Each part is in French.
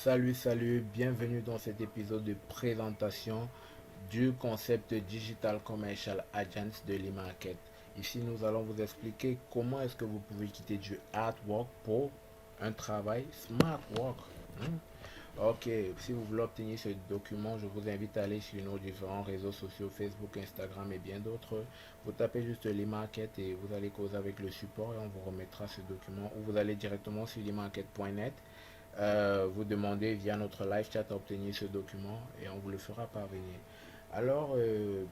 Salut, bienvenue dans cet épisode de présentation du concept Digital Commercial Agents de l'e-market. Ici, nous allons vous expliquer comment est-ce que vous pouvez quitter du hard work pour un travail smart work. Hmm? Ok, si vous voulez obtenir ce document, je vous invite à aller sur nos différents réseaux sociaux, Facebook, Instagram et bien d'autres. Vous tapez juste l'e-market et vous allez causer avec le support et on vous remettra ce document, ou vous allez directement sur l'e-market.net. Vous demandez via notre live chat à obtenir ce document et on vous le fera parvenir. Alors,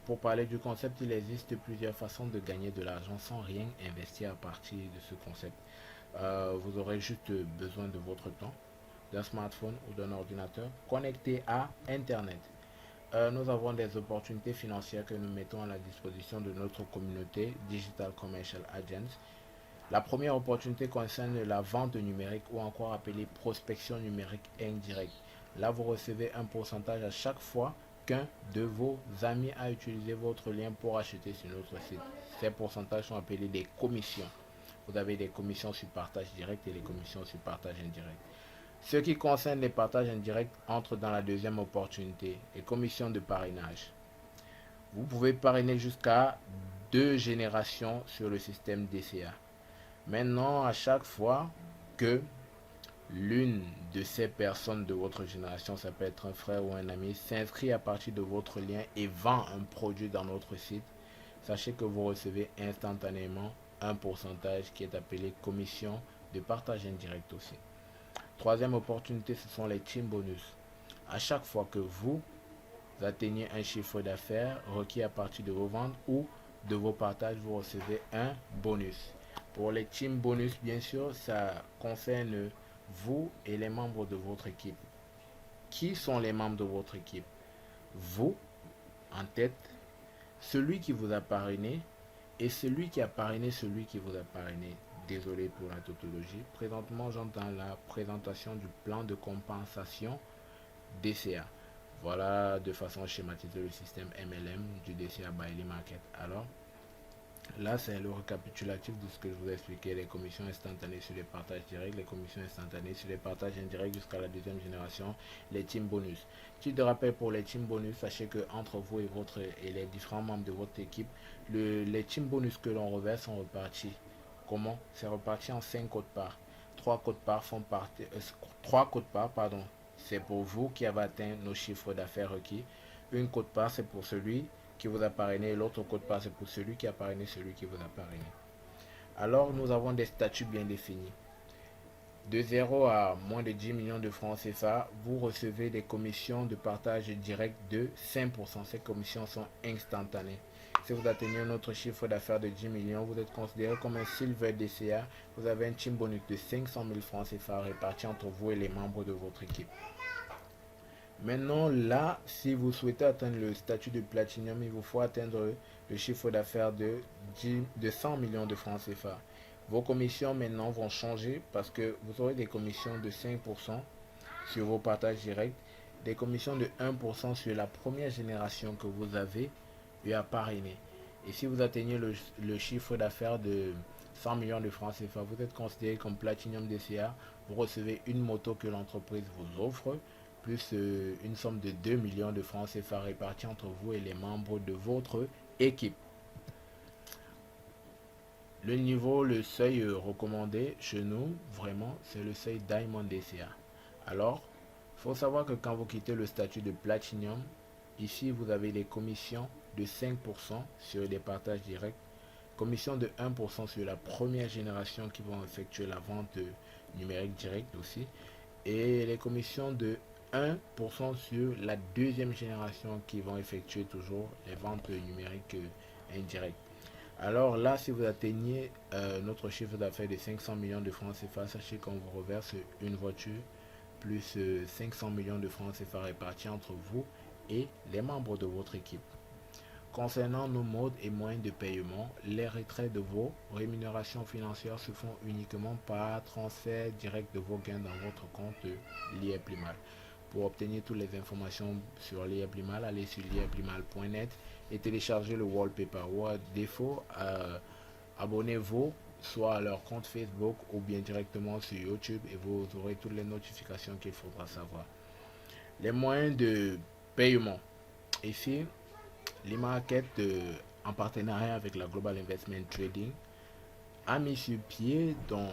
pour parler du concept, il existe plusieurs façons de gagner de l'argent sans rien investir à partir de ce concept. Vous aurez juste besoin de votre temps, d'un smartphone ou d'un ordinateur connecté à Internet. Nous avons des opportunités financières que nous mettons à la disposition de notre communauté Digital Commercial Agents. La première opportunité concerne la vente numérique ou encore appelée prospection numérique indirecte. Là, vous recevez un pourcentage à chaque fois qu'un de vos amis a utilisé votre lien pour acheter sur notre site. Ces pourcentages sont appelés des commissions. Vous avez des commissions sur partage direct et les commissions sur partage indirect. Ce qui concerne les partages indirects entre dans la deuxième opportunité, les commissions de parrainage. Vous pouvez parrainer jusqu'à 2 générations sur le système DCA. Maintenant, à chaque fois que l'une de ces personnes de votre génération, ça peut être un frère ou un ami, s'inscrit à partir de votre lien et vend un produit dans notre site, sachez que vous recevez instantanément un pourcentage qui est appelé commission de partage indirect aussi. Troisième opportunité, ce sont les team bonus. À chaque fois que vous atteignez un chiffre d'affaires requis à partir de vos ventes ou de vos partages, vous recevez un bonus. Pour les team bonus, bien sûr, ça concerne vous et les membres de votre équipe. Qui sont les membres de votre équipe? Vous, en tête, celui qui vous a parrainé et celui qui a parrainé celui qui vous a parrainé. Désolé pour la tautologie. Présentement, j'entends la présentation du plan de compensation DCA. Voilà de façon schématisée le système MLM du DCA by l'e-market. Alors, là, c'est le récapitulatif de ce que je vous ai expliqué. Les commissions instantanées sur les partages directs, les commissions instantanées sur les partages indirects jusqu'à la deuxième génération, les team bonus. Petit de rappel pour les team bonus, sachez que entre vous et les différents membres de votre équipe, les team bonus que l'on reverse sont repartis. Comment? C'est reparti en 5 codes parts. 3 codes parts font partie, 3 codes parts, pardon, c'est pour vous qui avez atteint nos chiffres d'affaires requis. Une cote part, c'est pour celui qui vous a parrainé, l'autre cote part, c'est pour celui qui a parrainé celui qui vous a parrainé. Alors, nous avons des statuts bien définis. De 0 à moins de 10 millions de francs CFA, vous recevez des commissions de partage direct de 5%. Ces commissions sont instantanées. Si vous atteignez notre chiffre d'affaires de 10 millions, vous êtes considéré comme un Silver DCA. Vous avez un team bonus de 500 000 francs CFA répartis entre vous et les membres de votre équipe. Maintenant, là, si vous souhaitez atteindre le statut de Platinum, il vous faut atteindre le chiffre d'affaires de 100 millions de francs CFA. Vos commissions maintenant vont changer parce que vous aurez des commissions de 5% sur vos partages directs, des commissions de 1% sur la première génération que vous avez eu à parrainer. Et si vous atteignez le chiffre d'affaires de 100 millions de francs CFA, vous êtes considéré comme Platinum DCA. Vous recevez une moto que l'entreprise vous offre, plus une somme de 2 millions de francs CFA répartis entre vous et les membres de votre équipe. Le niveau, le seuil recommandé chez nous, vraiment, c'est le seuil Diamond DCA. Alors, il faut savoir que quand vous quittez le statut de Platinum, ici vous avez des commissions de 5% sur les partages directs, commission de 1% sur la première génération qui vont effectuer la vente numérique directe aussi, et les commissions de 1% sur la deuxième génération qui vont effectuer toujours les ventes numériques indirectes. Alors là, si vous atteignez notre chiffre d'affaires de 500 millions de francs CFA, sachez qu'on vous reverse une voiture plus 500 millions de francs CFA répartis entre vous et les membres de votre équipe. Concernant nos modes et moyens de paiement, les retraits de vos rémunérations financières se font uniquement par transfert direct de vos gains dans votre compte Liablimal. Pour obtenir toutes les informations sur Liablimal, allez sur liablimal.net et téléchargez le wallpaper. Ou à défaut, abonnez-vous soit à leur compte Facebook ou bien directement sur YouTube et vous aurez toutes les notifications qu'il faudra savoir. Les moyens de paiement. Ici, l'e-market en partenariat avec la Global Investment Trading a mis sur pied dans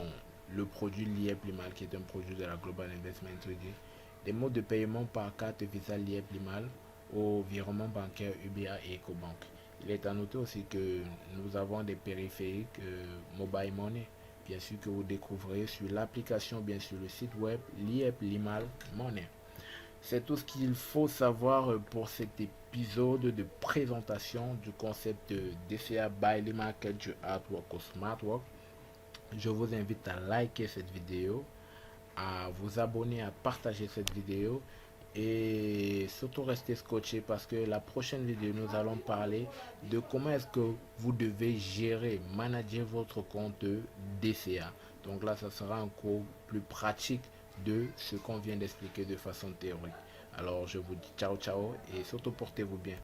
le produit LIEP Limal, qui est un produit de la Global Investment Trading, des modes de paiement par carte Visa LIEP Limal au virement bancaire UBA et EcoBank. Il est à noter aussi que nous avons des périphériques Mobile Money, bien sûr que vous découvrirez sur l'application, bien sûr le site web LIEP Limal Money. C'est tout ce qu'il faut savoir pour cet épisode de présentation du concept DCA by Limarket du Artwork au Smartwork. Je vous invite à liker cette vidéo, à vous abonner, à partager cette vidéo et surtout rester scotché parce que la prochaine vidéo nous allons parler de comment est-ce que vous devez gérer, manager votre compte DCA. Donc là, ça sera un cours plus pratique de ce qu'on vient d'expliquer de façon théorique. Alors je vous dis ciao ciao et surtout portez-vous bien.